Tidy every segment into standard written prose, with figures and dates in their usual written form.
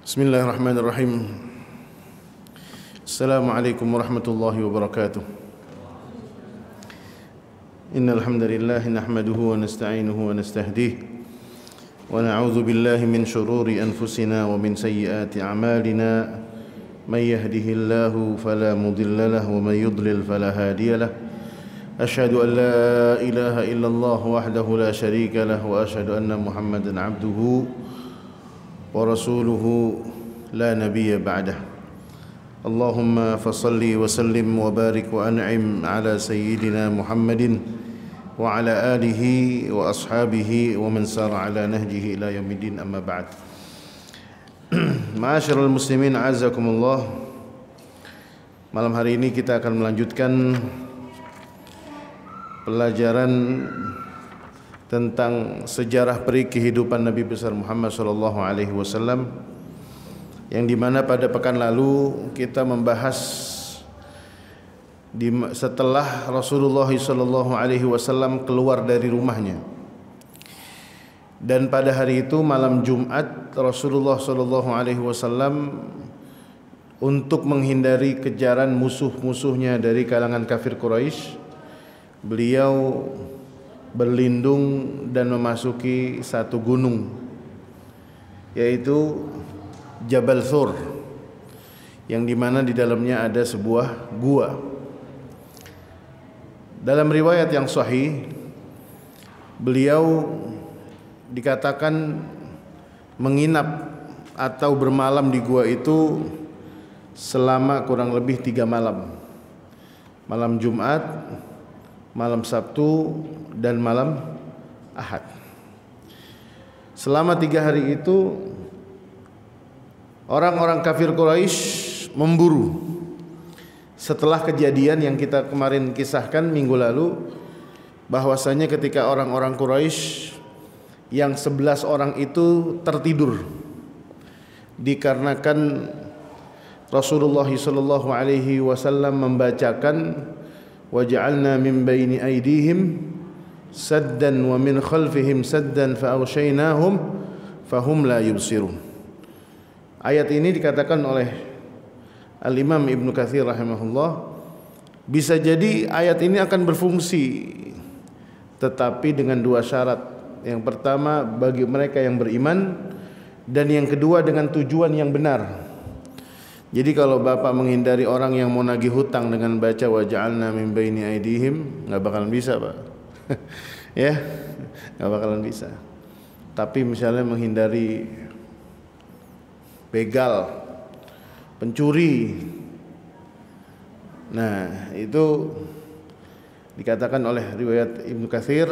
Bismillahirrahmanirrahim. Assalamualaikum warahmatullahi wabarakatuh. Innal hamdalillah nahmaduhu wa nasta'inuhu wa nastahdihi wa na'udzu billahi min shururi anfusina wa min sayyiati a'malina. May yahdihillahu fala mudilla lahu wa may yudlil fala hadiya lahu. Asyhadu an la ilaha illallah wahdahu la syarika lahu wa asyhadu anna Muhammadan 'abduhu wa rasuluhu la nabiyya ba'dah. Allahumma fasalli wa sallim wa barik wa an'im ala sayyidina Muhammadin wa ala alihi wa ashabihi wa man sara ala nahjihi ila yaumiddin, amma ba'd. Ma'asyiral muslimin, a'azzakumullah. Malam hari ini kita akan melanjutkan pelajaran tentang sejarah peri kehidupan Nabi besar Muhammad sallallahu alaihi wasallam, yang dimana pada pekan lalu kita membahas setelah Rasulullah sallallahu alaihi wasallam keluar dari rumahnya, dan pada hari itu malam Jumat Rasulullah sallallahu alaihi wasallam untuk menghindari kejaran musuh-musuhnya dari kalangan kafir Quraisy, beliau berlindung dan memasuki satu gunung, yaitu Jabal Thur, yang dimana di dalamnya ada sebuah gua. Dalam riwayat yang sahih, beliau dikatakan menginap atau bermalam di gua itu selama kurang lebih 3 malam. Malam Jumat, malam Sabtu, dan malam Ahad. Selama 3 hari itu orang-orang kafir Quraisy memburu. Setelah kejadian yang kita kemarin kisahkan minggu lalu, bahwasanya ketika orang-orang Quraisy yang 11 orang itu tertidur dikarenakan Rasulullah sallallahu alaihi wasallam membacakan waja'alna min baini aydihim saddan wa min khalfihim saddan fa'aghshaynahum fahum la yubsirun. Ayat ini dikatakan oleh Al-Imam Ibnu Katsir rahimahullah, bisa jadi ayat ini akan berfungsi, tetapi dengan 2 syarat. Yang pertama bagi mereka yang beriman, dan yang kedua dengan tujuan yang benar. Jadi kalau Bapak menghindari orang yang mau nagih hutang dengan baca waja'alna min baini aydihim, enggak bakalan bisa, Pak. Ya, enggak bakalan bisa. Tapi misalnya menghindari begal, pencuri, nah itu dikatakan oleh riwayat Ibnu Katsir,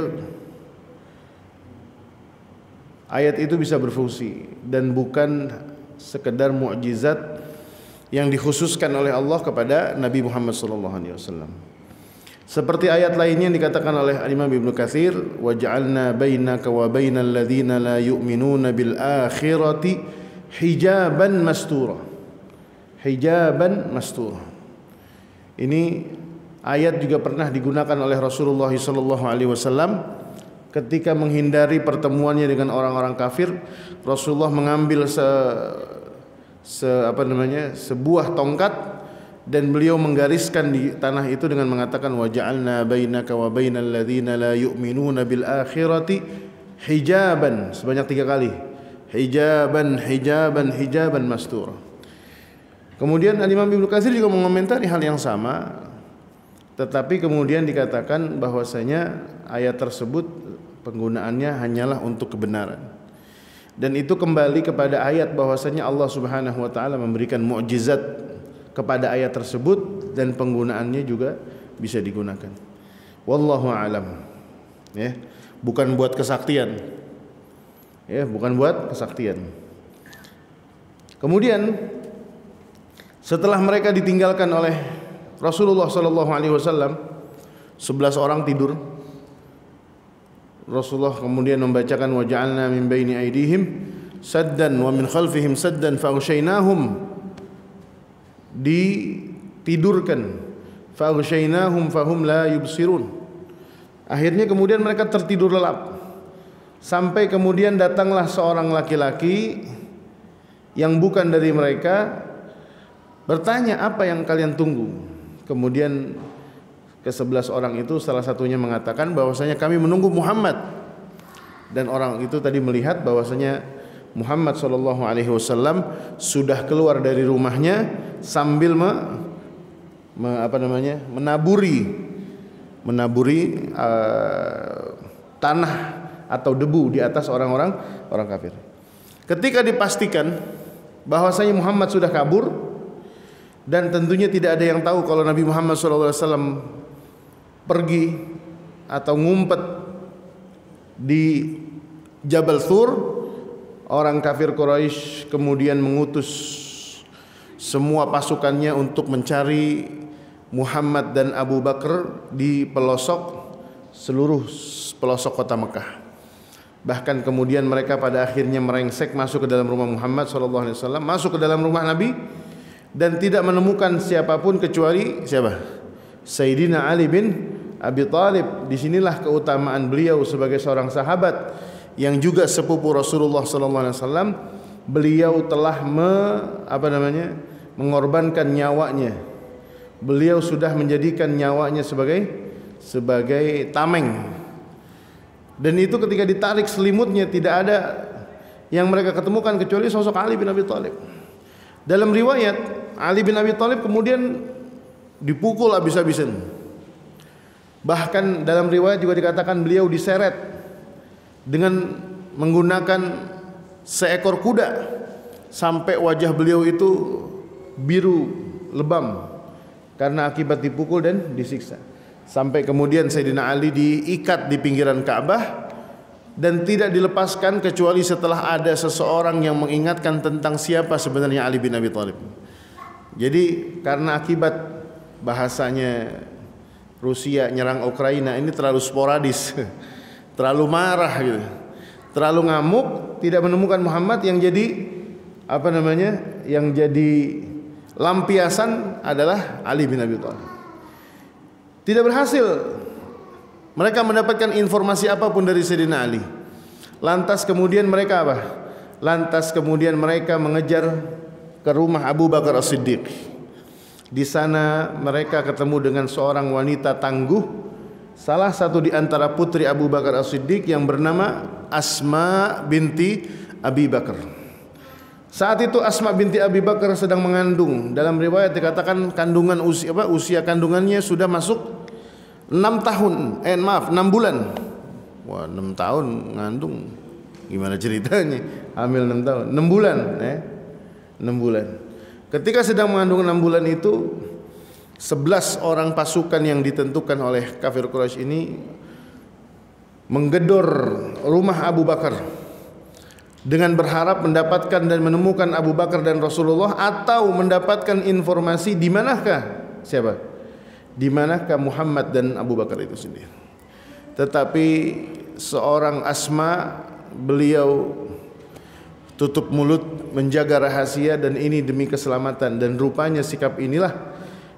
ayat itu bisa berfungsi dan bukan sekedar mukjizat yang dikhususkan oleh Allah kepada Nabi Muhammad SAW. Seperti ayat lainnya yang dikatakan oleh Imam Ibnu Katsir, waja'alna bainaka wa bainal ladzina la yu'minuna bil akhirati hijaban mastura. Hijaban mastura. Ini ayat juga pernah digunakan oleh Rasulullah SAW ketika menghindari pertemuannya dengan orang-orang kafir. Rasulullah mengambil sebuah tongkat dan beliau menggariskan di tanah itu dengan mengatakan waja'alna bainaka wa bainal ladzina la yu'minuna bil akhirati hijaban, sebanyak 3 kali. Hijaban, hijaban, hijaban mastur. Kemudian Imam Ibnu Katsir juga mengomentari hal yang sama, tetapi kemudian dikatakan bahwasanya ayat tersebut penggunaannya hanyalah untuk kebenaran. Dan itu kembali kepada ayat bahwasanya Allah Subhanahu wa taala memberikan mukjizat kepada ayat tersebut, dan penggunaannya juga bisa digunakan. Wallahu a'lam. Ya, bukan buat kesaktian. Ya, bukan buat kesaktian. Kemudian setelah mereka ditinggalkan oleh Rasulullah sallallahu alaihi wasallam, 11 orang tidur. Rasulullah kemudian membacakan waja'alna min baini aydihim saddan wa min khalfihim saddan fa'aghshaynahum, ditidurkan, fa'aghshaynahum fahum la yubsirun. Akhirnya kemudian mereka tertidur lelap, sampai kemudian datanglah seorang laki-laki yang bukan dari mereka bertanya, apa yang kalian tunggu? Kemudian ke-11 orang itu salah satunya mengatakan bahwasanya kami menunggu Muhammad. Dan orang itu tadi melihat bahwasanya Muhammad SAW sudah keluar dari rumahnya sambil menaburi tanah atau debu di atas orang kafir. Ketika dipastikan bahwasanya Muhammad sudah kabur, dan tentunya tidak ada yang tahu kalau Nabi Muhammad SAW pergi atau ngumpet di Jabal Thur, orang kafir Quraisy kemudian mengutus semua pasukannya untuk mencari Muhammad dan Abu Bakar di seluruh pelosok kota Mekah. Bahkan kemudian mereka pada akhirnya merengsek masuk ke dalam rumah Muhammad SAW, masuk ke dalam rumah Nabi, dan tidak menemukan siapapun kecuali siapa? Sayyidina Ali bin Abi Thalib. Disinilah keutamaan beliau sebagai seorang sahabat yang juga sepupu Rasulullah SAW. Beliau telah mengorbankan nyawanya. Beliau sudah menjadikan nyawanya sebagai tameng. Dan itu ketika ditarik selimutnya tidak ada yang mereka ketemukan kecuali sosok Ali bin Abi Thalib. Dalam riwayat, Ali bin Abi Thalib kemudian dipukul habis-habisan. Bahkan dalam riwayat juga dikatakan beliau diseret dengan menggunakan seekor kuda sampai wajah beliau itu biru lebam karena akibat dipukul dan disiksa. Sampai kemudian Sayyidina Ali diikat di pinggiran Ka'bah dan tidak dilepaskan kecuali setelah ada seseorang yang mengingatkan tentang siapa sebenarnya Ali bin Abi Thalib. Jadi karena akibat bahasanya Rusia nyerang Ukraina ini terlalu sporadis, terlalu marah gitu, terlalu ngamuk, tidak menemukan Muhammad, yang jadi yang jadi lampiasan adalah Ali bin Abi Thalib. Tidak berhasil mereka mendapatkan informasi apapun dari Sayyidina Ali. Lantas kemudian mereka mengejar ke rumah Abu Bakar As-Siddiq. Di sana mereka ketemu dengan seorang wanita tangguh, salah satu di antara putri Abu Bakar As-Siddiq yang bernama Asma binti Abi Bakar. Saat itu Asma binti Abi Bakar sedang mengandung. Dalam riwayat dikatakan usia kandungannya sudah masuk 6 bulan. Wah, 6 tahun ngandung. Gimana ceritanya? Hamil 6 tahun, 6 bulan, 6 bulan. Ketika sedang mengandung 6 bulan itu, 11 orang pasukan yang ditentukan oleh kafir Quraisy ini menggedor rumah Abu Bakar dengan berharap mendapatkan dan menemukan Abu Bakar dan Rasulullah, atau mendapatkan informasi di manakah Muhammad dan Abu Bakar itu sendiri. Tetapi seorang Asma, beliau tutup mulut, menjaga rahasia, dan ini demi keselamatan. Dan rupanya sikap inilah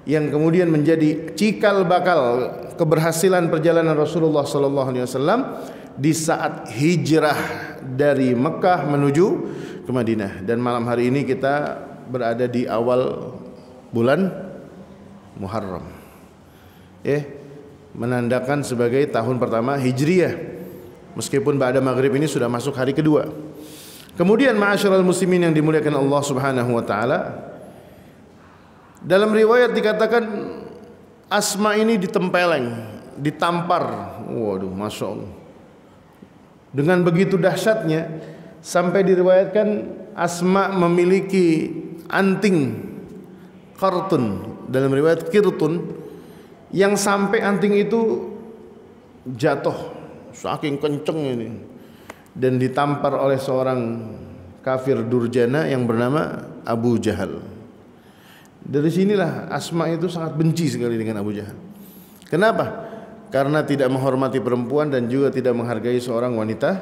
yang kemudian menjadi cikal bakal keberhasilan perjalanan Rasulullah SAW di saat hijrah dari Mekah menuju ke Madinah. Dan malam hari ini kita berada di awal bulan Muharram, menandakan sebagai tahun pertama Hijriyah, meskipun ba'da maghrib ini sudah masuk hari kedua. Kemudian ma'asyiral muslimin yang dimuliakan Allah Subhanahu wa taala, dalam riwayat dikatakan Asma ini ditampar. Waduh, masya Allah. Dengan begitu dahsyatnya sampai diriwayatkan Asma memiliki anting qartun, dalam riwayat kirtun, yang sampai anting itu jatuh saking kenceng ini dan ditampar oleh seorang kafir durjana yang bernama Abu Jahal. Dari sinilah Asma itu sangat benci sekali dengan Abu Jahal. Kenapa? Karena tidak menghormati perempuan dan juga tidak menghargai seorang wanita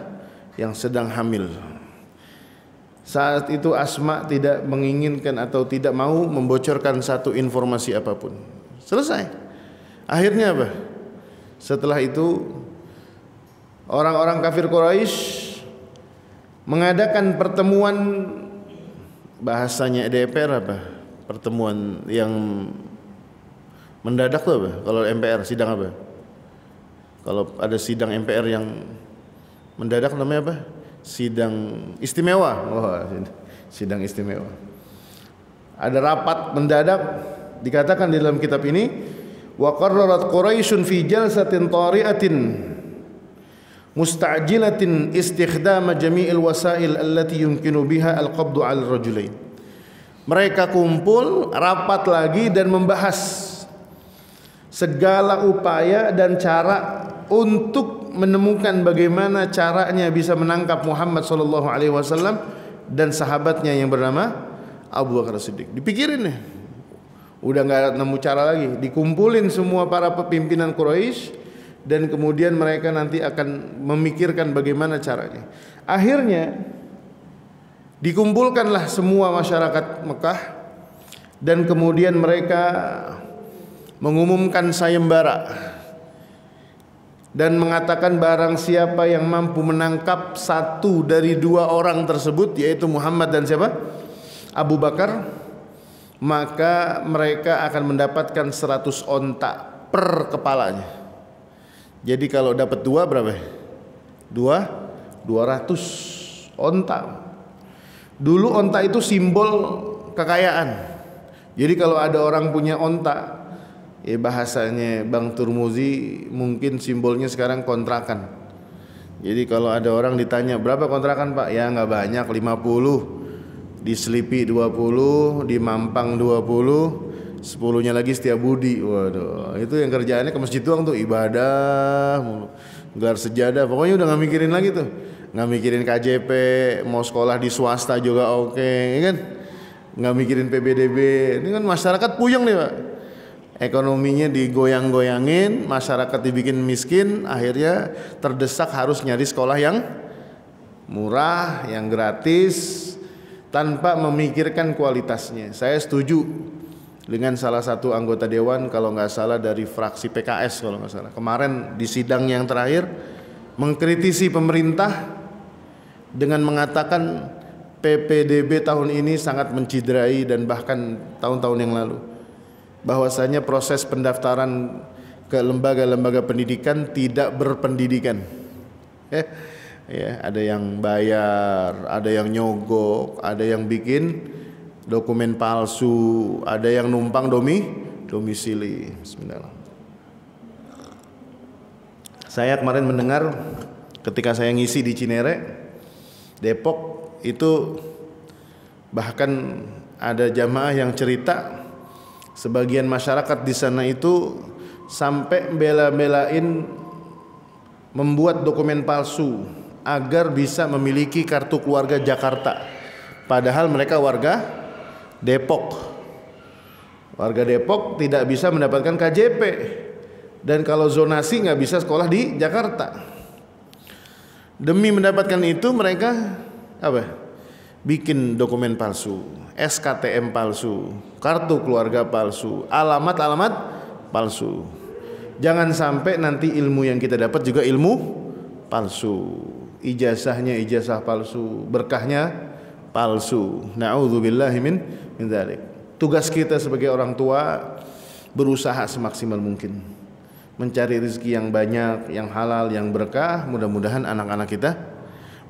yang sedang hamil. Saat itu Asma tidak menginginkan atau tidak mau membocorkan satu informasi apapun. Selesai. Akhirnya apa? Setelah itu orang-orang kafir Quraisy mengadakan pertemuan bahasanya DPR apa? Pertemuan yang mendadak tuh apa? Kalau MPR sidang apa? Kalau ada sidang MPR yang mendadak namanya apa? Sidang istimewa. Oh, sidang istimewa. Ada rapat mendadak, dikatakan di dalam kitab ini, wa qarrarat Quraisyun fi jalsatin tari'atin musta'jilatin istikhdama jami'il wasail allati yumkinu biha al-qabdu 'ala ar-rajulain. Mereka kumpul rapat lagi dan membahas segala upaya dan cara untuk menemukan bagaimana caranya bisa menangkap Muhammad sallallahu alaihi wasallam dan sahabatnya yang bernama Abu Bakar Siddiq. Dipikirin nih. Udah enggak nemu cara lagi. Dikumpulin semua para pimpinan Quraisy dan kemudian mereka nanti akan memikirkan bagaimana caranya. Akhirnya dikumpulkanlah semua masyarakat Mekah dan kemudian mereka mengumumkan sayembara dan mengatakan barang siapa yang mampu menangkap satu dari dua orang tersebut, yaitu Muhammad dan siapa? Abu Bakar, maka mereka akan mendapatkan 100 onta per kepalanya. Jadi kalau dapat dua berapa? 200 onta. Dulu onta itu simbol kekayaan. Jadi kalau ada orang punya onta, bahasanya Bang Turmuzi mungkin simbolnya sekarang kontrakan. Jadi kalau ada orang ditanya berapa kontrakan Pak? Ya nggak banyak, 50, di Selipi 20, di Mampang 20, 10-nya lagi Setiabudi. Waduh, itu yang kerjaannya ke masjid doang tuh, ibadah mulu, gelar sejadah, pokoknya udah nggak mikirin lagi tuh, nggak mikirin KJP, mau sekolah di swasta juga oke, ya kan? Nggak mikirin PBDB. Ini kan masyarakat puyeng nih Pak. Ekonominya digoyang-goyangin, masyarakat dibikin miskin, akhirnya terdesak harus nyari sekolah yang murah, yang gratis, tanpa memikirkan kualitasnya. Saya setuju dengan salah satu anggota dewan, kalau nggak salah dari fraksi PKS kalau nggak salah, kemarin di sidang yang terakhir mengkritisi pemerintah dengan mengatakan PPDB tahun ini sangat menciderai dan bahkan tahun-tahun yang lalu, bahwasanya proses pendaftaran ke lembaga-lembaga pendidikan tidak berpendidikan. Ya, ada yang bayar, ada yang nyogok, ada yang bikin dokumen palsu, ada yang numpang domisili. Bismillah. Saya kemarin mendengar ketika saya ngisi di Cinere, Depok, itu bahkan ada jamaah yang cerita sebagian masyarakat di sana itu sampai bela-belain membuat dokumen palsu agar bisa memiliki kartu keluarga Jakarta, padahal mereka warga Depok. Warga Depok tidak bisa mendapatkan KJP, dan kalau zonasi nggak bisa sekolah di Jakarta. Demi mendapatkan itu mereka apa? Bikin dokumen palsu, SKTM palsu, kartu keluarga palsu, alamat palsu. Jangan sampai nanti ilmu yang kita dapat juga ilmu palsu. Ijazahnya ijazah palsu, berkahnya palsu. Na'udzubillahi min dzalik. Tugas kita sebagai orang tua berusaha semaksimal mungkin mencari rezeki yang banyak, yang halal, yang berkah. Mudah-mudahan anak-anak kita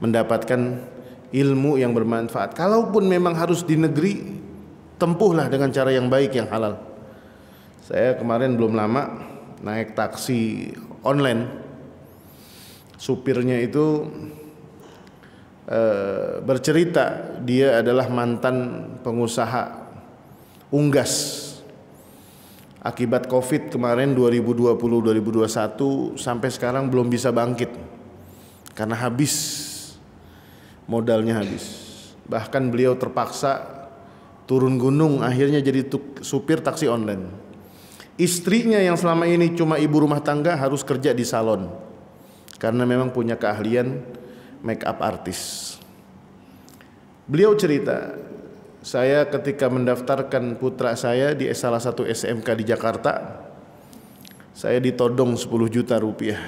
mendapatkan ilmu yang bermanfaat. Kalaupun memang harus di negeri, tempuhlah dengan cara yang baik, yang halal. Saya kemarin belum lama naik taksi online, supirnya itu bercerita dia adalah mantan pengusaha unggas. Akibat Covid kemarin 2020-2021 sampai sekarang belum bisa bangkit karena habis, modalnya habis. Bahkan beliau terpaksa turun gunung, akhirnya jadi supir taksi online. Istrinya yang selama ini cuma ibu rumah tangga harus kerja di salon karena memang punya keahlian make up artis. Beliau cerita, saya ketika mendaftarkan putra saya di salah satu SMK di Jakarta, saya ditodong 10 juta rupiah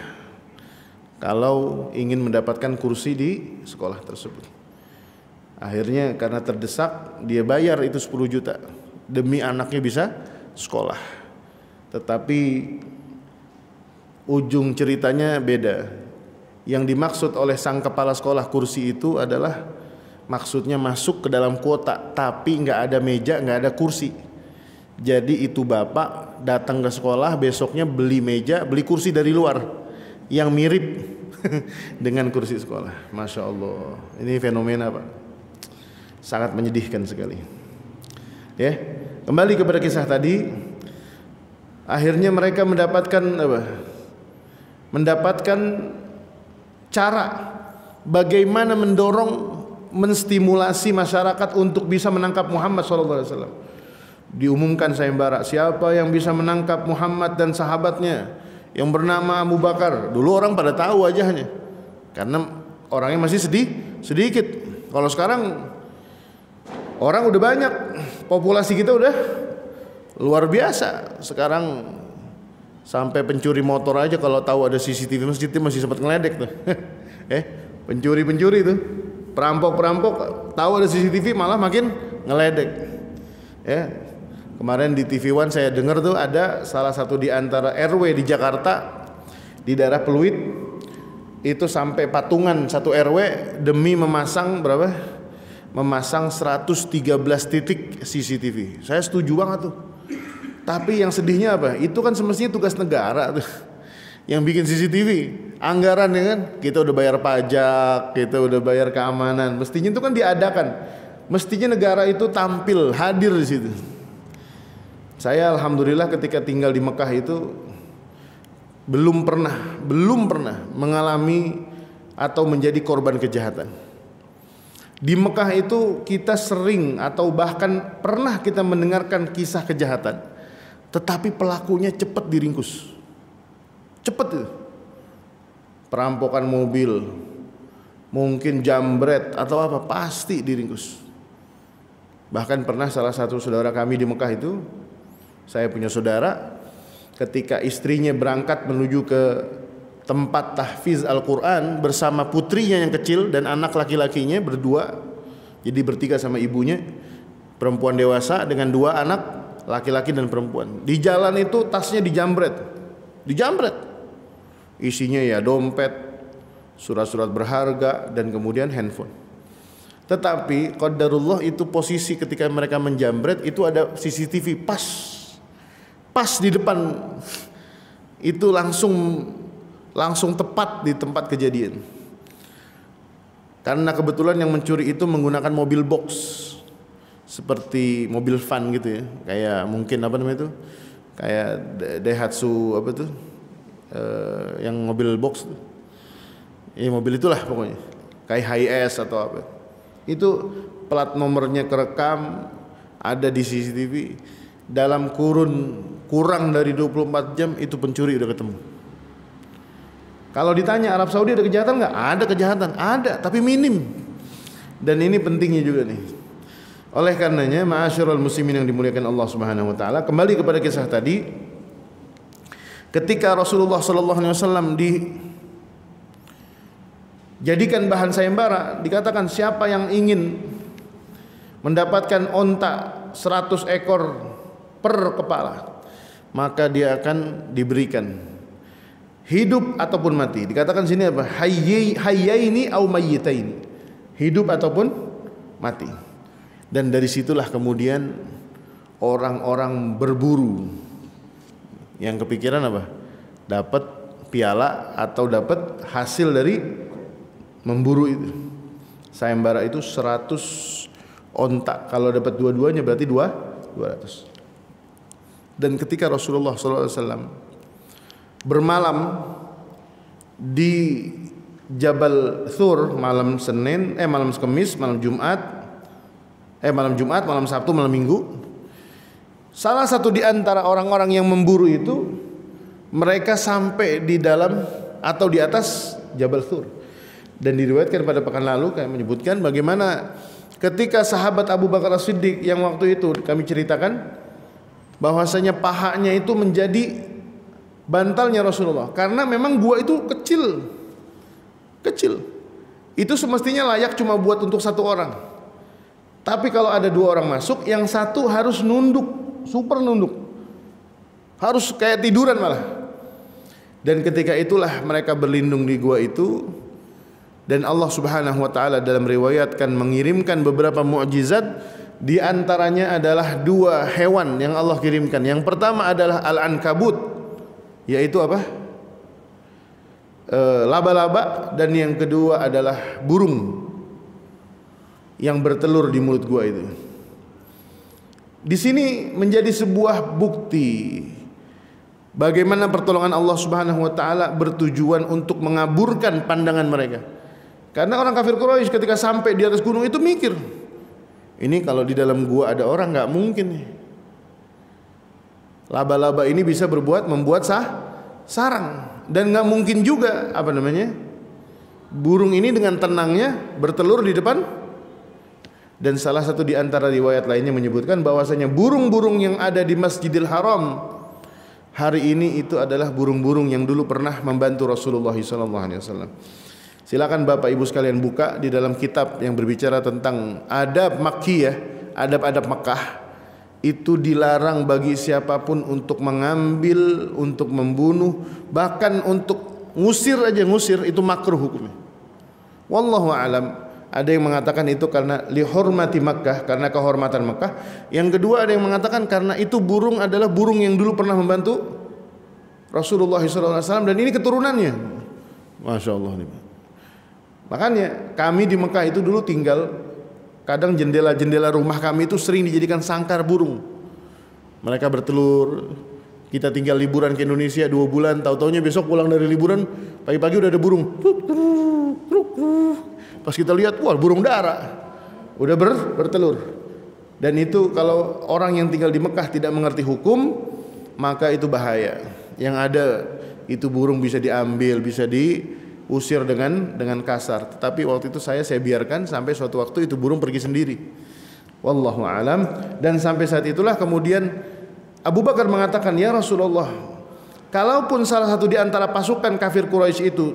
kalau ingin mendapatkan kursi di sekolah tersebut. Akhirnya karena terdesak dia bayar itu 10 juta demi anaknya bisa sekolah. Tetapi ujung ceritanya beda. Yang dimaksud oleh sang kepala sekolah kursi itu adalah maksudnya masuk ke dalam kuota, tapi nggak ada meja, nggak ada kursi. Jadi itu bapak datang ke sekolah, besoknya beli meja, beli kursi dari luar yang mirip dengan kursi sekolah. Masya Allah, ini fenomena Pak, sangat menyedihkan sekali. Ya, kembali kepada kisah tadi. Akhirnya mereka mendapatkan apa? Mendapatkan cara bagaimana mendorong, menstimulasi masyarakat untuk bisa menangkap Muhammad SAW. Diumumkan sayembara, siapa yang bisa menangkap Muhammad dan sahabatnya yang bernama Abu Bakar. Dulu orang pada tahu wajahnya, karena orangnya masih sedikit. Kalau sekarang orang udah banyak, populasi kita udah luar biasa. Sekarang sampai pencuri motor aja kalau tahu ada CCTV masjid masih sempat ngeledek tuh. Pencuri tuh, perampok tahu ada CCTV malah makin ngeledek. Ya, kemarin di TV One saya dengar tuh ada salah satu di antara RW di Jakarta di daerah Pluit itu sampai patungan satu RW demi memasang berapa? Memasang 113 titik CCTV. Saya setuju banget tuh. Tapi yang sedihnya apa? Itu kan semestinya tugas negara tuh. Yang bikin CCTV, anggaran ya kan? Kita udah bayar pajak, kita udah bayar keamanan. Mestinya itu kan diadakan. Mestinya negara itu tampil, hadir di situ. Saya alhamdulillah ketika tinggal di Mekah itu belum pernah mengalami atau menjadi korban kejahatan. Di Mekah itu kita sering atau bahkan pernah kita mendengarkan kisah kejahatan, tetapi pelakunya cepat diringkus. Cepat itu. Perampokan mobil, mungkin jambret atau apa, pasti diringkus. Bahkan pernah salah satu saudara kami di Mekah itu, saya punya saudara, ketika istrinya berangkat menuju ke tempat tahfiz Al-Quran bersama putrinya yang kecil dan anak laki-lakinya berdua, jadi bertiga sama ibunya, perempuan dewasa dengan dua anak laki-laki dan perempuan. Di jalan itu tasnya dijambret, isinya ya dompet, surat-surat berharga dan kemudian handphone. Tetapi qadarullah itu posisi ketika mereka menjambret itu ada CCTV pas di depan, itu langsung tepat di tempat kejadian. Karena kebetulan yang mencuri itu menggunakan mobil box, seperti mobil van gitu ya, kayak mungkin apa namanya itu, kayak Daihatsu apa tuh, yang mobil box, mobil itulah pokoknya, kayak Hiace atau apa. Itu plat nomornya kerekam, ada di CCTV. Dalam kurang dari 24 jam itu pencuri udah ketemu. Kalau ditanya Arab Saudi ada kejahatan nggak? Ada kejahatan, ada, tapi minim. Dan ini pentingnya juga nih. Oleh karenanya, ma'asyiral muslimin yang dimuliakan Allah Subhanahu wa taala, kembali kepada kisah tadi. Ketika Rasulullah sallallahu alaihi wasallam dijadikan bahan sayembara, dikatakan siapa yang ingin mendapatkan onta 100 ekor per kepala, maka dia akan diberikan hidup ataupun mati. Dikatakan sini apa? Hayyaini au mayyitaini. Hidup ataupun mati. Dan dari situlah kemudian orang-orang berburu. Yang kepikiran apa? Dapat piala atau dapat hasil dari memburu itu. Sayembara itu 100 onta. Kalau dapat dua-duanya berarti 200. Dan ketika Rasulullah SAW bermalam di Jabal Thur malam Senin, malam Kamis, malam Jumat, malam Sabtu, malam Minggu, salah satu di antara orang-orang yang memburu itu, mereka sampai di dalam atau di atas Jabal Thur. Dan diriwayatkan pada pekan lalu kami menyebutkan bagaimana ketika sahabat Abu Bakar As-Siddiq yang waktu itu kami ceritakan bahwasanya pahanya itu menjadi bantalnya Rasulullah, karena memang gua itu kecil. Itu semestinya layak cuma buat untuk satu orang. Tapi kalau ada dua orang masuk, yang satu harus nunduk, super nunduk, harus kayak tiduran malah. Dan ketika itulah mereka berlindung di gua itu. Dan Allah Subhanahu wa taala dalam riwayatkan mengirimkan beberapa mukjizat, di antaranya adalah dua hewan yang Allah kirimkan. Yang pertama adalah al-ankabut, yaitu apa? Laba-laba, dan yang kedua adalah burung yang bertelur di mulut gua itu. Di sini menjadi sebuah bukti bagaimana pertolongan Allah Subhanahu wa taala bertujuan untuk mengaburkan pandangan mereka. Karena orang kafir Quraisy ketika sampai di atas gunung itu mikir, ini kalau di dalam gua ada orang nggak mungkin nih. Laba-laba ini bisa membuat sarang, dan nggak mungkin juga burung ini dengan tenangnya bertelur di depan. Dan salah satu di antara riwayat lainnya menyebutkan bahwasanya burung-burung yang ada di Masjidil Haram hari ini itu adalah burung-burung yang dulu pernah membantu Rasulullah SAW. Silakan Bapak Ibu sekalian buka di dalam kitab yang berbicara tentang adab Makkiyah, adab-adab Mekah. Itu dilarang bagi siapapun untuk mengambil, untuk membunuh, bahkan untuk ngusir itu makruh hukumnya. Wallahu a'lam. Ada yang mengatakan itu karena lihormati Makkah, karena kehormatan Makkah. Yang kedua ada yang mengatakan karena itu burung adalah burung yang dulu pernah membantu Rasulullah SAW, dan ini keturunannya. Masya Allah nih. Makanya kami di Mekah itu dulu tinggal, kadang jendela-jendela rumah kami itu sering dijadikan sangkar burung. Mereka bertelur. Kita tinggal liburan ke Indonesia 2 bulan, tahu-taunya besok pulang dari liburan, pagi-pagi udah ada burung. Pas kita lihat, wah burung dara, udah bertelur. Dan itu kalau orang yang tinggal di Mekah tidak mengerti hukum, maka itu bahaya. Yang ada itu burung bisa diambil, bisa diusir dengan kasar. Tetapi waktu itu saya biarkan sampai suatu waktu itu burung pergi sendiri. Wallahu alam. Dan sampai saat itulah kemudian Abu Bakar mengatakan, ya Rasulullah, kalaupun salah satu di antara pasukan kafir Quraisy itu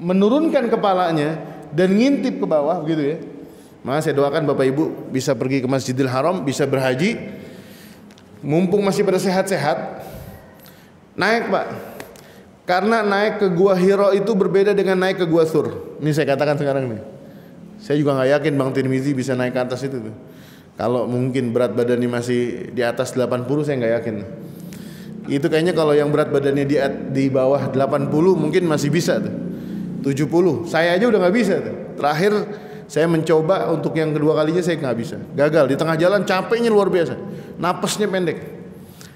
menurunkan kepalanya dan ngintip ke bawah begitu ya, maka saya doakan Bapak Ibu bisa pergi ke Masjidil Haram, bisa berhaji, mumpung masih pada sehat-sehat, naik Pak. Karena naik ke Gua Hira itu berbeda dengan naik ke Gua Thur. Ini saya katakan sekarang nih, saya juga nggak yakin Bang Tirmizi bisa naik ke atas itu tuh. Kalau mungkin berat badannya masih di atas 80, saya nggak yakin. Itu kayaknya kalau yang berat badannya di bawah 80 mungkin masih bisa tuh. 70, saya aja udah nggak bisa tuh. Terakhir saya mencoba untuk yang kedua kalinya, saya nggak bisa, gagal. Di tengah jalan capeknya luar biasa, napasnya pendek.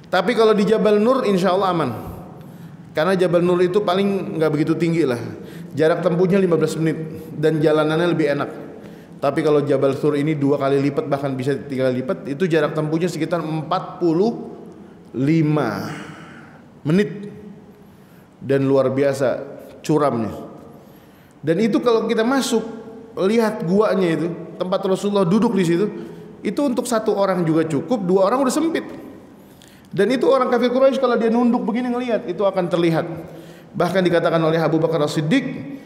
Tapi kalau di Jabal Nur insya Allah aman, karena Jabal Nur itu paling nggak begitu tinggi lah, jarak tempuhnya 15 menit dan jalanannya lebih enak. Tapi kalau Jabal Nur ini 2 kali lipat, bahkan bisa 3 kali lipat, itu jarak tempuhnya sekitar 45 menit dan luar biasa curamnya. Dan itu kalau kita masuk, lihat guanya itu, tempat Rasulullah duduk di situ, itu untuk 1 orang juga cukup, 2 orang udah sempit. Dan itu orang kafir Quraisy kalau dia nunduk begini ngelihat, itu akan terlihat. Bahkan dikatakan oleh Abu Bakar As-Siddiq,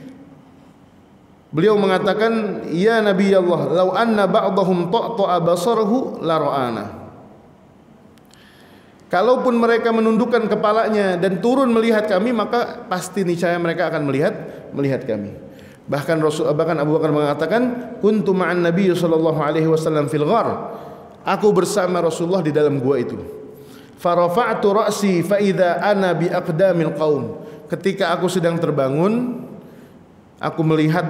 beliau mengatakan, ya Nabi Allah, lau anna ba'dahum ta'ta'a basarahu la ra'ana. Kalaupun mereka menundukkan kepalanya dan turun melihat kami, maka pasti niscaya mereka akan melihat kami. Bahkan Abu Bakar mengatakan, kuntu ma'an Nabi sallallahu alaihi wasallam fil ghar. Aku bersama Rasulullah di dalam gua itu. Farafa'tu ra'si fa idza ana bi aqdamil qaum. Ketika aku sedang terbangun, aku melihat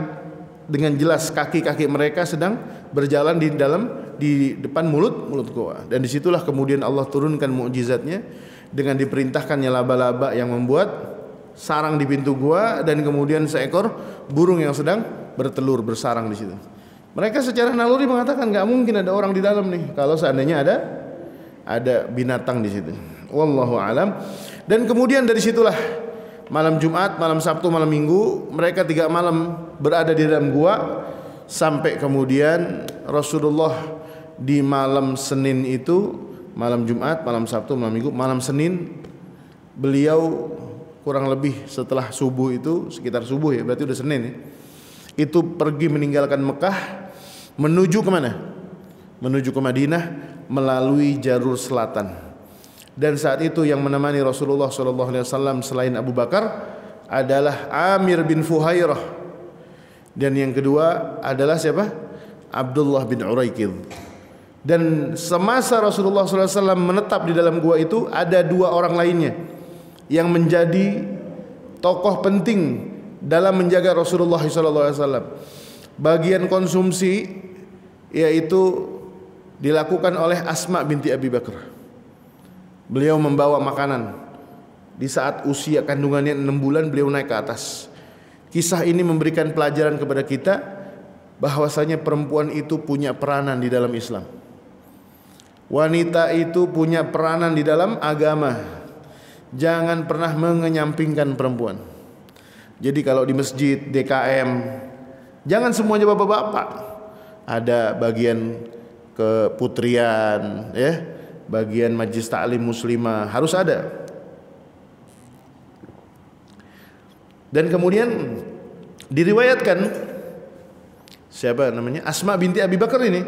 dengan jelas kaki-kaki mereka sedang berjalan di depan mulut gua. Dan disitulah kemudian Allah turunkan mukjizatnya dengan diperintahkannya laba-laba yang membuat sarang di pintu gua, dan kemudian seekor burung yang sedang bertelur bersarang di situ. Mereka secara naluri mengatakan nggak mungkin ada orang di dalam nih, kalau seandainya ada binatang di situ. Wallahu alam. Dan kemudian dari situlah malam Jumat, malam Sabtu, malam Minggu, mereka 3 malam berada di dalam gua, sampai kemudian Rasulullah di malam Senin itu, malam Jumat, malam Sabtu, malam Minggu, malam Senin beliau kurang lebih setelah subuh itu, sekitar subuh ya, berarti udah Senin ya, itu pergi meninggalkan Mekah menuju kemana? menuju ke Madinah melalui jalur selatan. Dan saat itu yang menemani Rasulullah SAW selain Abu Bakar adalah Amir bin Fuhairah, dan yang kedua adalah siapa? Abdullah bin Uraikid. Dan semasa Rasulullah SAW menetap di dalam gua itu ada dua orang lainnya yang menjadi tokoh penting dalam menjaga Rasulullah SAW. Bagian konsumsi yaitu dilakukan oleh Asma binti Abi Bakar. Beliau membawa makanan. Di saat usia kandungannya 6 bulan beliau naik ke atas. Kisah ini memberikan pelajaran kepada kita bahwasanya perempuan itu punya peranan di dalam Islam. Wanita itu punya peranan di dalam agama. Jangan pernah mengenyampingkan perempuan. Jadi kalau di masjid, DKM, jangan semuanya bapak-bapak. Ada bagian keputrian, ya, bagian majlis taklim muslimah harus ada. Dan kemudian diriwayatkan siapa namanya? Asma binti Abi Bakar ini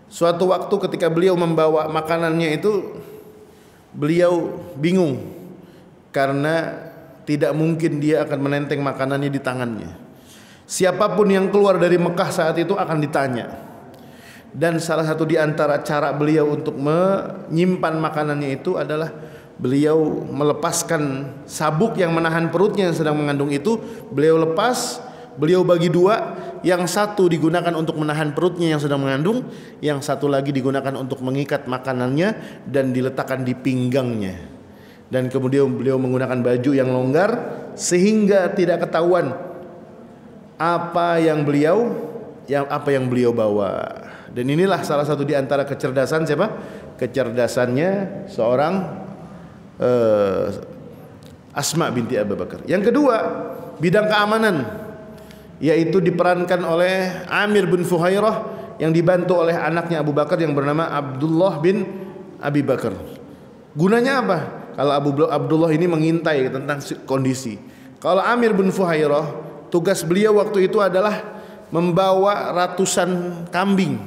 suatu waktu ketika beliau membawa makanannya itu beliau bingung karena tidak mungkin dia akan menenteng makanannya di tangannya. Siapapun yang keluar dari Mekah saat itu akan ditanya. Dan salah satu di antara cara beliau untuk menyimpan makanannya itu adalah beliau melepaskan sabuk yang menahan perutnya yang sedang mengandung itu. Beliau lepas, beliau bagi dua. Yang satu digunakan untuk menahan perutnya yang sedang mengandung, yang satu lagi digunakan untuk mengikat makanannya dan diletakkan di pinggangnya. Dan kemudian beliau menggunakan baju yang longgar sehingga tidak ketahuan apa yang beliau bawa. Dan inilah salah satu di antara kecerdasan siapa? Kecerdasannya seorang Asma binti Abu Bakar. Yang kedua, bidang keamanan, yaitu diperankan oleh Amir bin Fuhairah yang dibantu oleh anaknya Abu Bakar yang bernama Abdullah bin Abi Bakar. Gunanya apa? Kalau Abdullah ini mengintai tentang kondisi. Kalau Amir bin Fuhairah, tugas beliau waktu itu adalah membawa ratusan kambing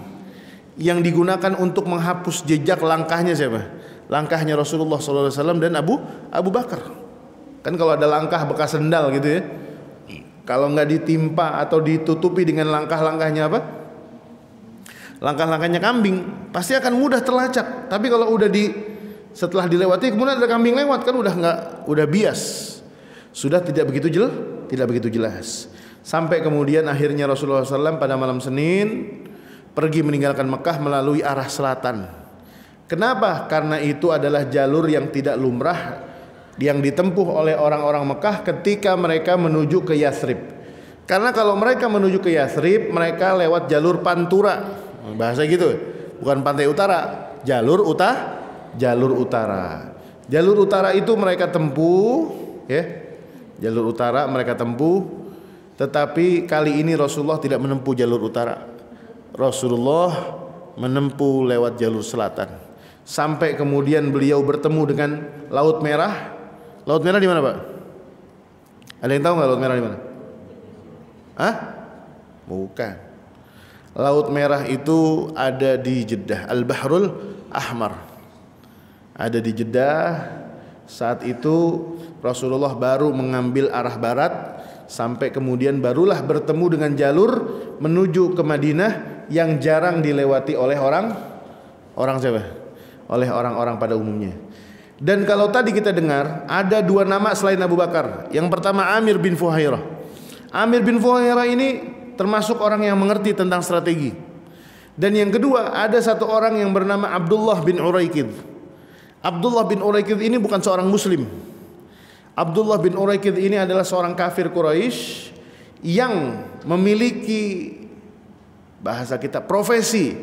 yang digunakan untuk menghapus jejak langkahnya siapa? Langkahnya Rasulullah SAW dan Abu Bakar. Kan kalau ada langkah bekas sendal gitu ya, kalau nggak ditimpa atau ditutupi dengan langkah-langkahnya apa? Langkah-langkahnya kambing, pasti akan mudah terlacak. Tapi kalau setelah dilewati kemudian ada kambing lewat, kan udah bias, sudah tidak begitu jelas. Sampai kemudian akhirnya Rasulullah SAW pada malam Senin pergi meninggalkan Mekah melalui arah selatan. Kenapa? Karena itu adalah jalur yang tidak lumrah yang ditempuh oleh orang-orang Mekah ketika mereka menuju ke Yathrib. Karena kalau mereka menuju ke Yathrib, mereka lewat jalur Pantura, bahasa gitu, bukan pantai utara, jalur utara. Jalur utara itu mereka tempuh, ya, jalur utara mereka tempuh. Tetapi kali ini Rasulullah tidak menempuh jalur utara. Rasulullah menempuh lewat jalur selatan. Sampai kemudian beliau bertemu dengan Laut Merah. Laut Merah di mana, Pak? Ada yang tahu nggak Laut Merah di mana? Hah? Bukan. Laut Merah itu ada di Jeddah, Al-Bahrul Ahmar. Ada di Jeddah. Saat itu Rasulullah baru mengambil arah barat, sampai kemudian barulah bertemu dengan jalur menuju ke Madinah yang jarang dilewati oleh orang siapa? Oleh orang-orang pada umumnya. Dan kalau tadi kita dengar ada dua nama selain Abu Bakar. Yang pertama Amir bin Fuhairah. Amir bin Fuhairah ini termasuk orang yang mengerti tentang strategi. Dan yang kedua ada satu orang yang bernama Abdullah bin Uraikid. Abdullah bin Uraikid ini bukan seorang muslim. Abdullah bin Uraikid ini adalah seorang kafir Quraisy yang memiliki, bahasa kita, profesi,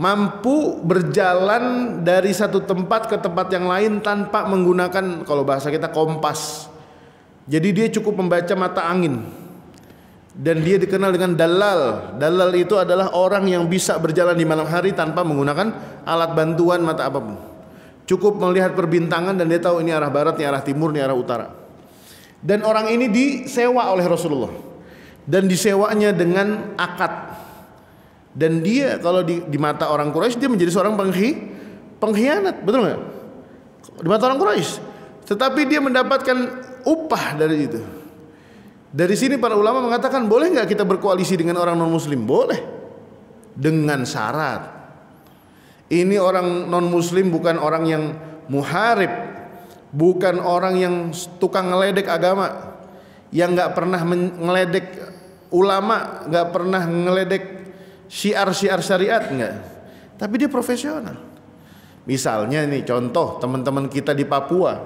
mampu berjalan dari satu tempat ke tempat yang lain tanpa menggunakan, kalau bahasa kita, kompas. Jadi dia cukup membaca mata angin. Dan dia dikenal dengan dalal. Dalal itu adalah orang yang bisa berjalan di malam hari tanpa menggunakan alat bantuan mata apapun. Cukup melihat perbintangan dan dia tahu ini arah barat, ini arah timur, ini arah utara. Dan orang ini disewa oleh Rasulullah. Dan disewanya dengan akad. Dan dia kalau di mata orang Quraisy dia menjadi seorang pengkhianat, betul nggak? Di mata orang Quraisy. Tetapi dia mendapatkan upah dari itu. Dari sini para ulama mengatakan boleh nggak kita berkoalisi dengan orang non muslim? Boleh, dengan syarat ini orang non muslim bukan orang yang muharib, bukan orang yang tukang ngeledek agama, yang nggak pernah ngeledek ulama, nggak pernah ngeledek syiar-syiar syariat, enggak. Tapi dia profesional. Misalnya nih contoh teman-teman kita di Papua,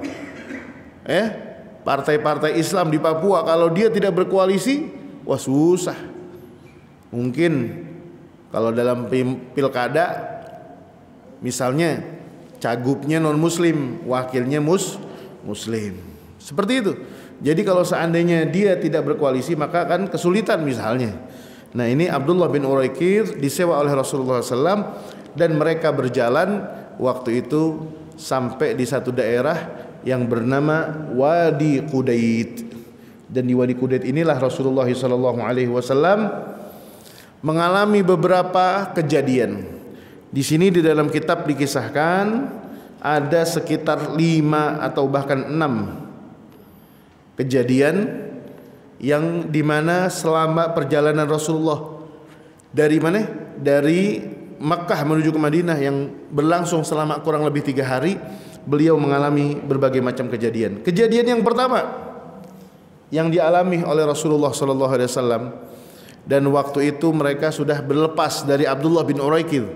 partai-partai Islam di Papua, kalau dia tidak berkoalisi, wah susah. Mungkin kalau dalam pilkada, misalnya cagupnya non muslim, wakilnya muslim, seperti itu. Jadi kalau seandainya dia tidak berkoalisi maka akan kesulitan misalnya. Nah ini Abdullah bin Uraikid disewa oleh Rasulullah SAW dan mereka berjalan waktu itu sampai di satu daerah yang bernama Wadi Qudayd. Dan di Wadi Qudayd inilah Rasulullah SAW mengalami beberapa kejadian. Di sini di dalam kitab dikisahkan ada sekitar 5 atau bahkan 6 kejadian yang dimana selama perjalanan Rasulullah dari mana? Dari Makkah menuju ke Madinah yang berlangsung selama kurang lebih 3 hari, beliau mengalami berbagai macam kejadian. Kejadian yang pertama yang dialami oleh Rasulullah SAW, dan waktu itu mereka sudah berlepas dari Abdullah bin Uraikid,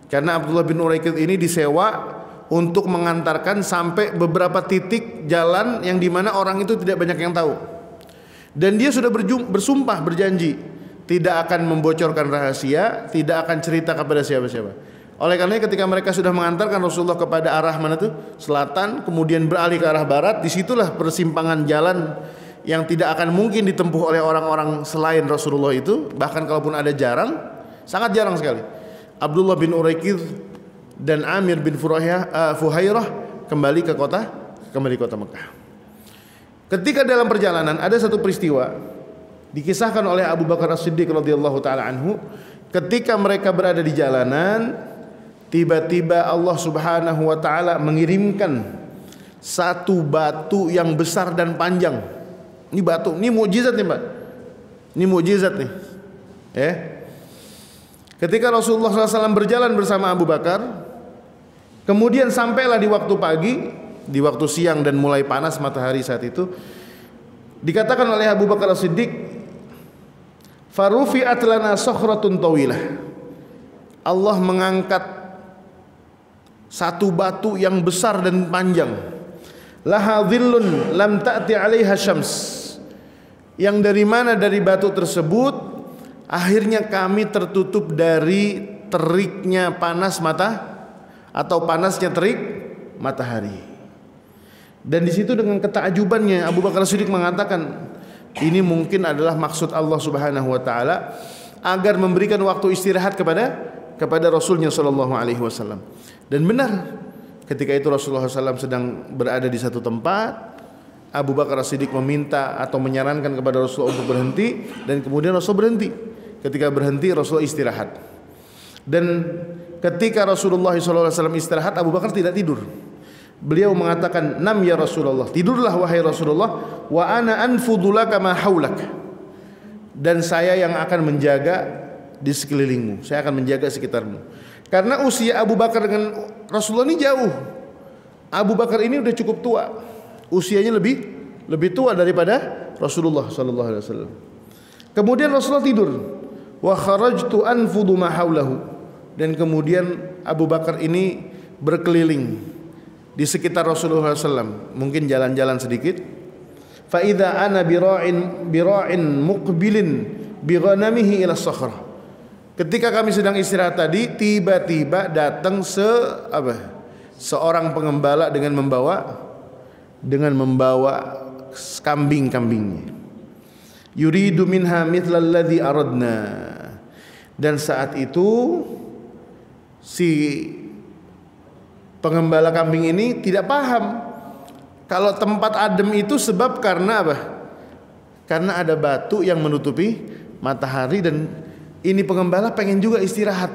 karena Abdullah bin Uraikid ini disewa untuk mengantarkan sampai beberapa titik jalan yang dimana orang itu tidak banyak yang tahu. Dan dia sudah bersumpah, berjanji tidak akan membocorkan rahasia, tidak akan cerita kepada siapa-siapa. Oleh karena ketika mereka sudah mengantarkan Rasulullah kepada arah mana tuh? Selatan, kemudian beralih ke arah barat, disitulah persimpangan jalan yang tidak akan mungkin ditempuh oleh orang-orang selain Rasulullah itu. Bahkan kalaupun ada jarang, sangat jarang sekali. Abdullah bin Uraikid dan Amir bin Fuhairah kembali ke kota Mekah. Ketika dalam perjalanan ada satu peristiwa dikisahkan oleh Abu Bakar As-Siddiq radhiyallahu taala anhu, ketika mereka berada di jalanan, tiba-tiba Allah Subhanahu wa taala mengirimkan satu batu yang besar dan panjang. Ini batu, ini mukjizat nih, Pak. Ini mukjizat nih. Ketika Rasulullah SAW berjalan bersama Abu Bakar, kemudian sampailah di waktu pagi, di waktu siang dan mulai panas matahari saat itu, dikatakan oleh Abu Bakar As-Siddiq, farufi'at lana sokhratun tawilah. Allah mengangkat satu batu yang besar dan panjang, laha dhillun lam ta'ti 'alaiha syams, yang dari mana dari batu tersebut akhirnya kami tertutup dari teriknya panas atau panasnya terik matahari. Dan di situ dengan ketakjubannya Abu Bakar As-Siddiq mengatakan, ini mungkin adalah maksud Allah Subhanahu wa taala agar memberikan waktu istirahat kepada Rasulnya sallallahu alaihi wasallam. Dan benar, ketika itu Rasulullah SAW sedang berada di satu tempat, Abu Bakar As-Siddiq meminta atau menyarankan kepada Rasulullah untuk berhenti, dan kemudian Rasul berhenti. Ketika berhenti Rasulullah istirahat. Dan ketika Rasulullah SAW istirahat, Abu Bakar tidak tidur. Beliau mengatakan, "Nam ya Rasulullah, tidurlah wahai Rasulullah, wa ana anfudu laka ma haulak." Dan saya yang akan menjaga di sekelilingmu, saya akan menjaga sekitarmu. Karena usia Abu Bakar dengan Rasulullah ini jauh. Abu Bakar ini udah cukup tua, usianya lebih tua daripada Rasulullah sallallahu alaihi wasallam. Kemudian Rasulullah tidur, wa kharajtu anfudu ma haulahu, dan kemudian Abu Bakar ini berkeliling di sekitar Rasulullah SAW, mungkin jalan-jalan sedikit. Fa idza ana bira'in muqbilin bi ghanamihi ila sakhrah. Ketika kami sedang istirahat tadi, tiba-tiba datang seorang pengembala dengan membawa kambing-kambingnya. Yuridu minha mithla alladhi aradna. Dan saat itu si pengembala kambing ini tidak paham kalau tempat adem itu sebab karena apa? Karena ada batu yang menutupi matahari, dan Ini pengembala pengen juga istirahat,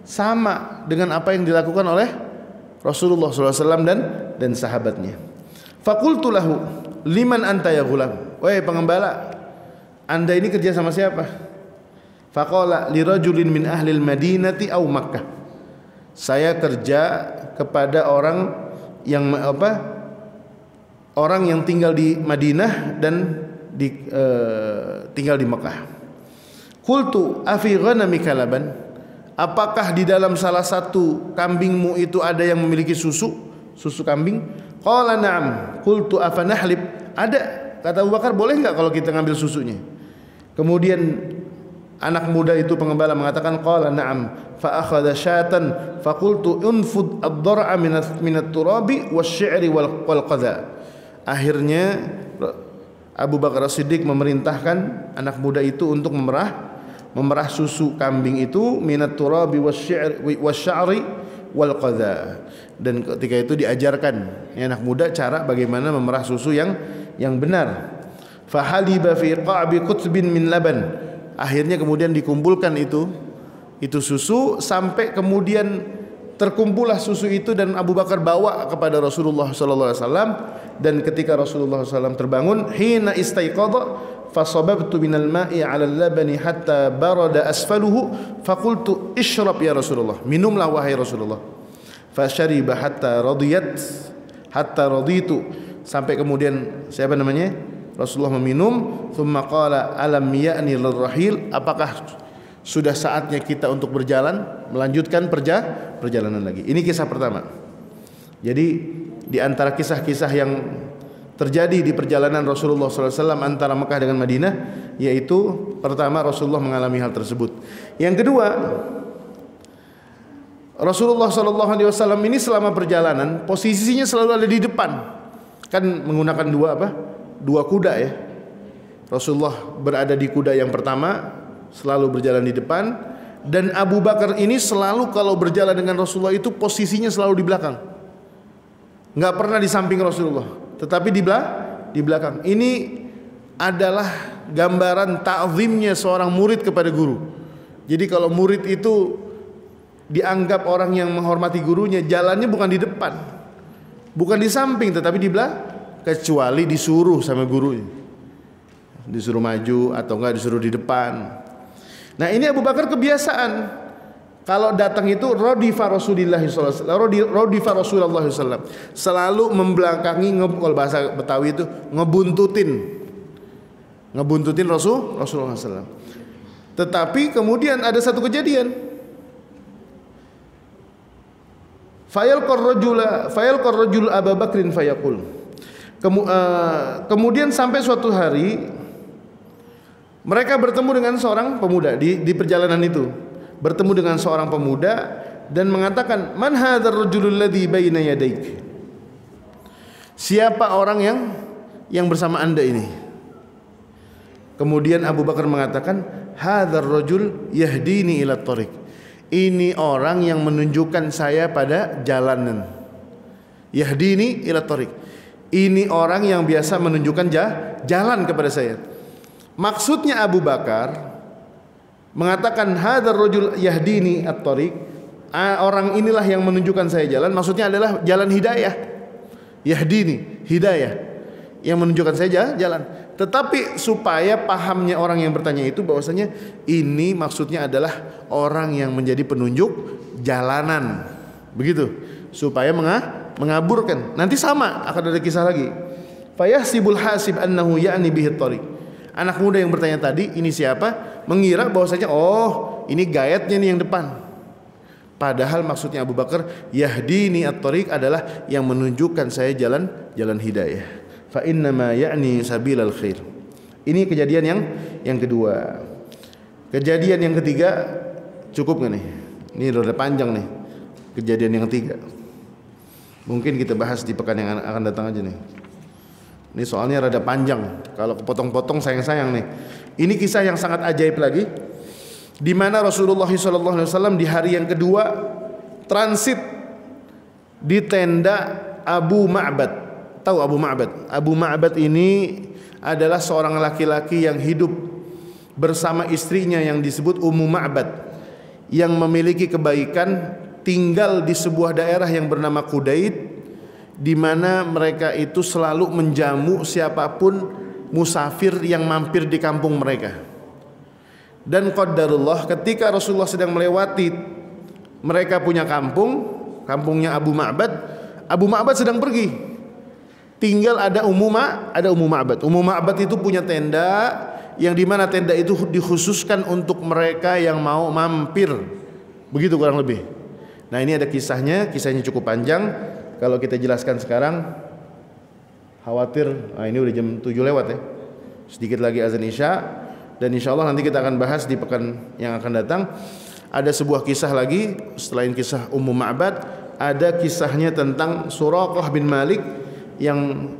sama dengan apa yang dilakukan oleh Rasulullah SAW dan sahabatnya. Faqultu lahu, liman anta ya ghulam? Wahai pengembala, Anda ini kerja sama siapa? Faqala lirajulin min ahlil madinati aw Makkah. Saya kerja kepada orang yang orang yang tinggal di Madinah dan tinggal di Mekah. Qultu afi ghanamika laban? Apakah di dalam salah satu kambingmu itu ada yang memiliki susu kambing? Qala na'am. Qultu afa nahlib? Ada. Kata Abu Bakar, boleh enggak kalau kita ngambil susunya? Kemudian anak muda itu pengembala mengatakan, qala na'am. Fa akhadha syatan fa qultu unfud ad-dar'a min at-turabi wasy-syi'ri wal qadha. Akhirnya Abu Bakar As-Siddiq memerintahkan anak muda itu untuk memerah susu kambing itu minat turabi wasy'ari wal qadha. Dan ketika itu diajarkan anak muda cara bagaimana memerah susu yang benar. Fa haliba fi qa'bi qutbin min laban. Akhirnya kemudian dikumpulkan itu susu sampai kemudian terkumpullah susu itu dan Abu Bakar bawa kepada Rasulullah sallallahu alaihi wasallam. Dan ketika Rasulullah SAW terbangun, hina istaiqadha fasababtu minal ma'i 'ala al-labani hatta barada asfaluhu faqultu ishrab ya Rasulullah, minumlah wahai Rasulullah. Fashariba hatta raditu, sampai kemudian Rasulullah meminum. Thumma qala alam ya'ni lirrahil, apakah sudah saatnya kita untuk berjalan, melanjutkan perjalanan lagi. Ini kisah pertama. Jadi di antara kisah-kisah yang terjadi di perjalanan Rasulullah SAW antara Mekah dengan Madinah, yaitu pertama Rasulullah mengalami hal tersebut. Yang kedua, Rasulullah SAW ini selama perjalanan posisinya selalu ada di depan, kan menggunakan dua kuda ya. Rasulullah berada di kuda yang pertama, selalu berjalan di depan, dan Abu Bakar ini selalu kalau berjalan dengan Rasulullah itu posisinya selalu di belakang. Enggak pernah di samping Rasulullah, tetapi di belakang. Ini adalah gambaran ta'zimnya seorang murid kepada guru. Jadi kalau murid itu dianggap orang yang menghormati gurunya, jalannya bukan di depan, bukan di samping, tetapi di belakang, kecuali disuruh sama gurunya, disuruh maju atau enggak disuruh di depan. Nah, ini Abu Bakar kebiasaan. Kalau datang itu radifa Rasulullah sallallahu alaihi wasallam, selalu membelakangi, kalau bahasa Betawi itu ngebuntutin Rasulullah SAW. Tetapi kemudian ada satu kejadian, fayalqar rajul Abu Bakrin fayaqul. Kemudian sampai suatu hari mereka bertemu dengan seorang pemuda di perjalanan itu. Bertemu dengan seorang pemuda dan mengatakan, man hadzal rajulul ladzi baina yadayk? Siapa orang yang bersama Anda ini? Kemudian Abu Bakar mengatakan, hadzal rajul yahdini ila thariq. Ini orang yang menunjukkan saya pada jalanan. Yahdini ila thariq. Ini orang yang biasa menunjukkan jalan kepada saya. Maksudnya Abu Bakar mengatakan hadzal rajul yahdini at-thariq, orang inilah yang menunjukkan saya jalan, maksudnya adalah jalan hidayah. Yahdini, hidayah, yang menunjukkan saya jalan. Tetapi supaya pahamnya orang yang bertanya itu bahwasanya ini maksudnya adalah orang yang menjadi penunjuk jalanan. Begitu, supaya mengaburkan. Nanti sama akan ada kisah lagi. Fayahsibul hasib annahu ya'ni bihi at-thariq. Anak muda yang bertanya tadi, ini siapa? Mengira bahwasanya ini gayatnya nih yang depan. Padahal maksudnya Abu Bakar, yahdini at-thariq adalah yang menunjukkan saya jalan hidayah. Fa innama ya'ni sabilal khair. Ini kejadian yang kedua. Kejadian yang ketiga cukup enggak nih? Ini udah panjang nih. Kejadian yang ketiga. Mungkin kita bahas di pekan yang akan datang aja nih. Ini soalnya rada panjang. Kalau kepotong-potong sayang-sayang nih. Ini kisah yang sangat ajaib lagi, di mana Rasulullah SAW di hari yang kedua transit di tenda Abu Ma'bad. Tahu Abu Ma'bad? Abu Ma'bad ini adalah seorang laki-laki yang hidup bersama istrinya yang disebut Ummu Ma'bad, yang memiliki kebaikan, tinggal di sebuah daerah yang bernama Qudaid, di mana mereka itu selalu menjamu siapapun musafir yang mampir di kampung mereka. Dan qadarullah, ketika Rasulullah sedang melewati mereka punya kampung, kampungnya Abu Ma'bad sedang pergi. Tinggal ada Ummu Ma'bad. Ummu Ma'bad itu punya tenda, yang dimana tenda itu dikhususkan untuk mereka yang mau mampir. Begitu kurang lebih. Nah, ini ada kisahnya cukup panjang. Kalau kita jelaskan sekarang khawatir, ini udah jam 7 lewat ya. Sedikit lagi azan Isya, dan insya Allah nanti kita akan bahas di pekan yang akan datang. Ada sebuah kisah lagi selain kisah Ummu Ma'bad, ada kisahnya tentang Suraqah bin Malik yang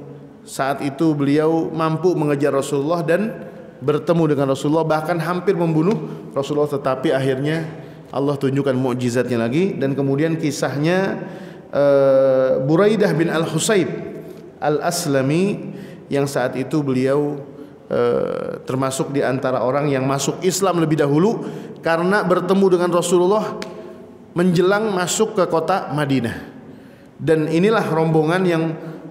saat itu beliau mampu mengejar Rasulullah dan bertemu dengan Rasulullah, bahkan hampir membunuh Rasulullah, tetapi akhirnya Allah tunjukkan mukjizatnya lagi. Dan kemudian kisahnya Buraidah bin Al-Husayb Al-Aslami, yang saat itu beliau termasuk di antara orang yang masuk Islam lebih dahulu karena bertemu dengan Rasulullah menjelang masuk ke kota Madinah. Dan inilah rombongan yang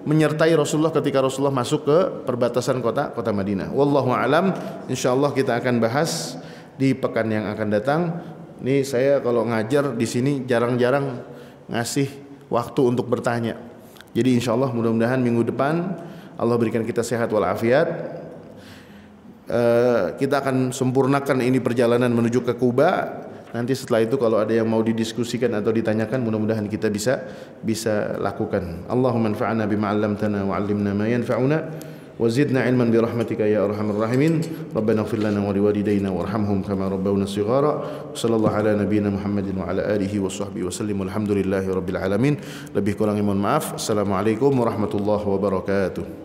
menyertai Rasulullah ketika Rasulullah masuk ke perbatasan kota Madinah. Wallahu a'lam. Insyaallah kita akan bahas di pekan yang akan datang. Ini saya kalau ngajar di sini jarang-jarang ngasih waktu untuk bertanya. Jadi insyaallah mudah-mudahan minggu depan Allah berikan kita sehat walafiat. Kita akan sempurnakan ini perjalanan menuju ke Kuba. Nanti setelah itu kalau ada yang mau didiskusikan atau ditanyakan, mudah-mudahan kita bisa lakukan. Allahumma anfa'na bima 'allamtana wa 'allimna ma yanfa'una wa zidna 'ilman bi rahmatika ya arhamar rahimin. Rabbana ighfir lana wa liwalidayna warhamhum kama rabbawna shighara. Sallallahu ala nabiyyina Muhammadin wa ala alihi wa sahbihi wasallim. Alhamdulillahirabbil alamin. Lebih kurangnya mohon maaf. Assalamualaikum warahmatullahi wabarakatuh.